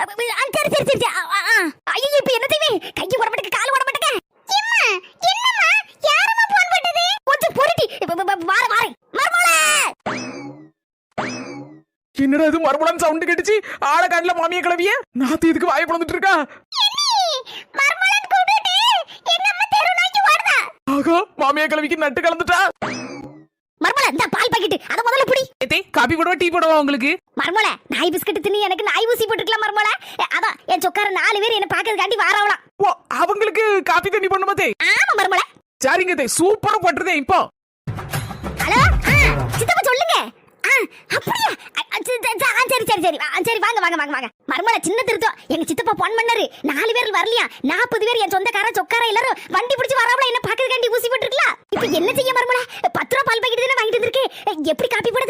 அப்படியா? சரி சரி சரி. ஐயோ இப்ப என்ன செய்வேன்? கையை ஓட மாட்டேங்க, கால் ஓட மாட்டேங்க. என்னம்மா யாரம்மா போன் பண்ணது? கொஞ்சம் பொறுட்டி வார வாரேன். மர்மோளே என்னடா இது மறுபடியும் சவுண்ட் கேட்டுச்சு? ஆள காண்ல மாமிய கிளவிய நாத்து இதுக்கு வாயை பிளந்துட்டு இருக்கா. மர்மோளன் கூப்பிட்டுட்டு என்னம்மா தெரு நோக்கி ஓடுதா? ஆகா மாமிய கிளவிக்கு நட்டு கலந்துட்டா. மர்மோளே இந்த பால் பாக்கெட் அத முதல்ல புடி. ஏதே காபி போடவா டீ போடவா உங்களுக்கு? மர்மோளே நாய் பிஸ்கட் தின்னு எனக்கு நாய் ஊசி போட்டுக்கலாம் மர்மோளே. அதான் என் சொக்கார 4 பேர் என்ன பாக்கிறதுக்காண்டி வாரவலாம். ஓ அவங்களுக்கு காபி தண்ணி பண்ணுமா தே? ஆமா மர்மோளே. சரிங்க தே சூப்பரா போட்டுறதே இப்போ. ஹலோ சித்தப்பா சொல்லுங்க. அப்படியா? சரி சரி சரி சரி வாங்க வாங்க வாங்க வாங்க. மர்மோளே சின்ன திருத்தம். எங்க சித்தப்பா போன் பண்ணாரு. 4 பேர் வரலையா? 40 பேர் என் சொந்தக்கார சொக்கார எல்லாரும் வண்டி பிடிச்சு வரவள என்ன பாக்கிறதுக்காண்டி ஊசி போட்டுருக்கலாம். இப்போ என்ன செய்ய மர்மோளே? 10 ரூபாய் பால் பாக்கெட் தான வாங்கிட்டு வந்திருக்கே. எப்படி காப்பி போடுறது?